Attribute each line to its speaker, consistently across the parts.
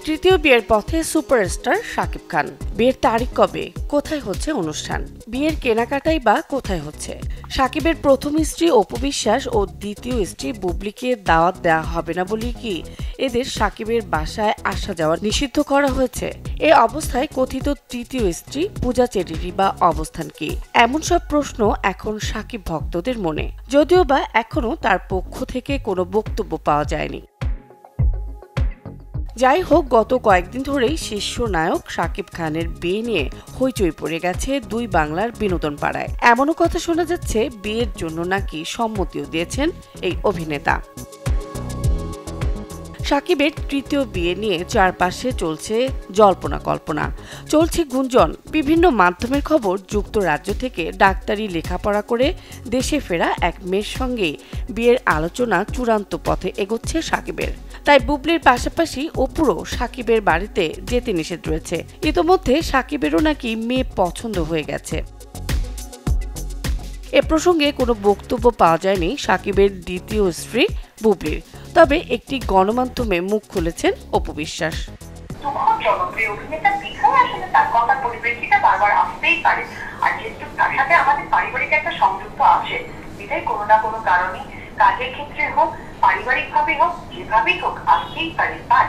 Speaker 1: তৃতীয় বিয়ের পথে সুপারস্টার শাকিব খান। বিয়ের তারিখ কবে, কোথায় হচ্ছে অনুষ্ঠান, বিয়ের কেনাকাটাই বা কোথায় হচ্ছে? শাকিবের প্রথম স্ত্রী অপু বিশ্বাস ও দ্বিতীয় স্ত্রী বুবলিকে দাওয়াত দেওয়া হবে না বলেই কি এদের শাকিবের বাসায় আসা যাওয়া নিষিদ্ধ করা হয়েছে? এ অবস্থায় কথিত তৃতীয় স্ত্রী পূজা চেরির বা অবস্থান কি? এমন সব প্রশ্ন এখন শাকিব ভক্তদের মনে, যদিও বা এখনো তার পক্ষ থেকে কোনো বক্তব্য পাওয়া যায়নি। যাই হোক, গত কয়েকদিন ধরেই শীর্ষ নায়ক শাকিব খানের বিয়ে নিয়ে হইচই পড়ে গেছে দুই বাংলার বিনোদন পাড়ায়। এমনও কথা শোনা যাচ্ছে বিয়ের জন্য নাকি সম্মতিও দিয়েছেন এই অভিনেতা। শাকিবের তৃতীয় বিয়ে নিয়ে চারপাশে চলছে জল্পনা কল্পনা, চলছে গুঞ্জন। বিভিন্ন মাধ্যমের খবর, যুক্তরাজ্য থেকে ডাক্তারি লেখাপড়া করে দেশে ফেরা এক মেয়ের সঙ্গে বিয়ের আলোচনা চূড়ান্ত পথে এগোচ্ছে শাকিবের। তাই বুবলির পাশাপাশি অপুরও শাকিবের বাড়িতে যেতে নিষেধ রয়েছে। ইতোমধ্যে শাকিবেরও নাকি মেয়ে পছন্দ হয়ে গেছে। এ প্রসঙ্গে কোনো বক্তব্য পাওয়া যায়নি শাকিবের দ্বিতীয় স্ত্রী বুবলির, তবে একটি গণমাধ্যমে মুখ খুলেছেন অপু বিশ্বাস।
Speaker 2: জনপ্রিয় অভিনেতা বিধায় আসলে তার কথার পরিপ্রেক্ষিতে বারবার আসতেই পারে, আর যেহেতু তার সাথে আমাদের পারিবারিক একটা সংযুক্ত আছে, বিধায় কোনো না কোনো কারণে কাজের ক্ষেত্রে হোক, পারিবারিক ভাবে হোক, যেভাবেই হোক আসতেই পারে। আর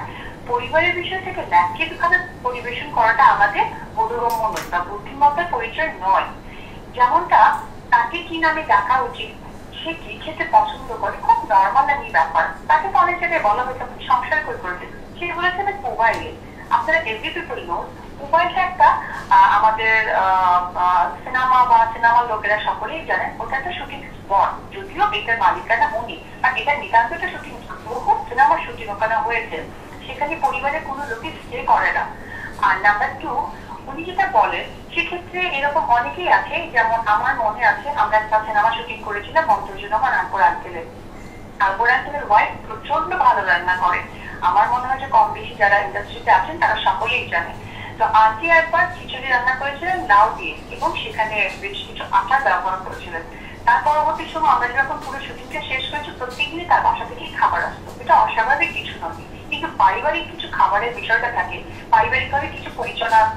Speaker 2: পরিবারের বিষয় থেকে ল্যাঙ্কিক ভাবে পরিবেশন করাটা আমাদের বোধগম্য নয় বা বুদ্ধিমত্তার পরিচয় নয়। যেমনটা তাকে কি নামে ডাকা উচিত, সে কি খেতে পছন্দ করে, খুব নর্মাল একটা ব্যাপার। তাকে তো অনেক জায়গায় বলা হয়েছে আপনি সংসার করে করেছেন, সে বলেছে মোবাইলে। আপনারা এভরি পিপল নো মোবাইলটা একটা আমাদের সিনেমা বা সিনেমার লোকেরা সকলেই জানেন ওটা একটা শুটিং স্পট, যদিও এটার মালিকানা উনি, আর এটা নিতান্ত একটা শুটিং স্পট। বহু সিনেমার শুটিং ওখানে হয়েছে, সেখানে পরিবারের কোনো লোকই স্টে করে না। আর নাম্বার 2, উনি যেটা বলেন সেক্ষেত্রে এরকম অনেকেই আছে, যেমন আমার মনে আছে আমরা একটা সিনেমা শুটিং করেছিলাম মন্ত্রজনমা আকবর আঙ্কেলের। আকবর আঙ্কেলের ওয়াইফ প্রচন্ড ভালো রান্না করে, আমার মনে হয় যে কম বেশি যারা ইন্ডাস্ট্রিতে আছেন তারা সকলেই জানে। তো আন্টি একবার খিচুড়ি রান্না করেছিলেন লাউ দিয়ে, এবং সেখানে বেশ কিছু আচার ব্যবহার করেছিলেন। তার পরবর্তী সময় আমরা যখন পুরো শুটিংটা শেষ করেছি প্রত্যেকদিনই তার বাসা থেকেই খাবার আসতো। এটা অস্বাভাবিক কিছু নয়, কিন্তু পারিবারিক কিছু খাবারের বিষয়টা থাকে, পারিবারিক ভাবে কিছু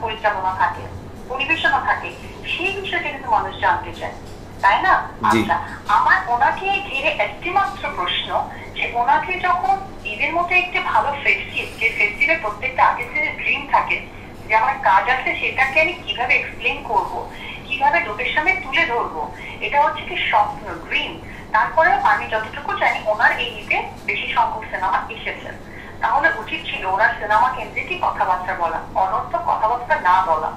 Speaker 2: পরিচালনা থাকে, পরিবেশনা থাকে, সেই বিষয়টা কিন্তু মানুষ জানতে চায়, তাই না? আচ্ছা, আমার ওনাকে ঘিরে একটি মাত্র প্রশ্ন যে ওনাকে যখন ঈদের মতো একটি ভালো ফেস্টিভ, যে ফেস্টিভে প্রত্যেকটা আর্টিস্টের ড্রিম থাকে যে আমার কাজ আছে সেটাকে আমি কিভাবে এক্সপ্লেন করব, কিভাবে লোকের সামনে তুলে ধরবো, এটা হচ্ছে কি স্বপ্ন, ড্রিম। তারপরেও আমি যতটুকু জানি ওনার এই ঈদে বেশি সংখ্যক সিনেমা এসেছেন, তাহলে উচিত ছিল ওনার সিনেমা কেন্দ্রিকই কথাবার্তা বলা, অনর্থক কথাবার্তা না বলা।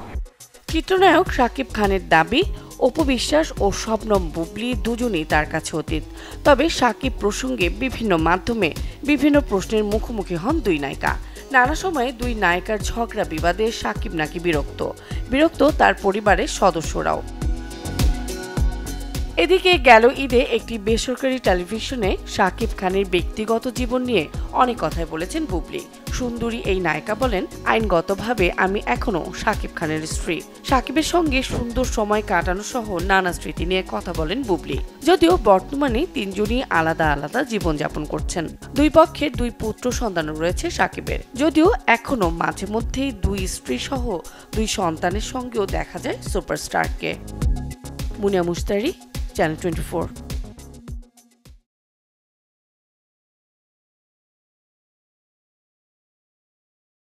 Speaker 1: চিত্রনায়ক শাকিব খানের দাবি অপু বিশ্বাস ও শবনম বুবলি দুজনেই তার কাছে অতীত। তবে শাকিব প্রসঙ্গে বিভিন্ন মাধ্যমে বিভিন্ন প্রশ্নের মুখোমুখি হন দুই নায়িকা। নানা সময়ে দুই নায়িকার ঝগড়া বিবাদে শাকিব নাকি বিরক্ত তার পরিবারের সদস্যরাও। এদিকে গেল ঈদে একটি বেসরকারি টেলিভিশনে শাকিব খানের ব্যক্তিগত জীবন নিয়ে অনেক কথাই বলেছেন বুবলি। সুন্দরী এই নায়িকা বলেন, আইনগতভাবে আমি এখনো শাকিব খানের স্ত্রী। শাকিবের সঙ্গে সুন্দর সময় কাটানো সহ নানা স্মৃতি নিয়ে কথা বলেন বুবলি। যদিও বর্তমানে তিনজনই আলাদা আলাদা জীবনযাপন করছেন। দুই পক্ষের দুই পুত্র সন্তানও রয়েছে শাকিবের, যদিও এখনো মাঝে মধ্যেই দুই স্ত্রী সহ দুই সন্তানের সঙ্গেও দেখা যায় সুপারস্টারকে। মুনিয়া মুশতারি, চ্যানেল 24।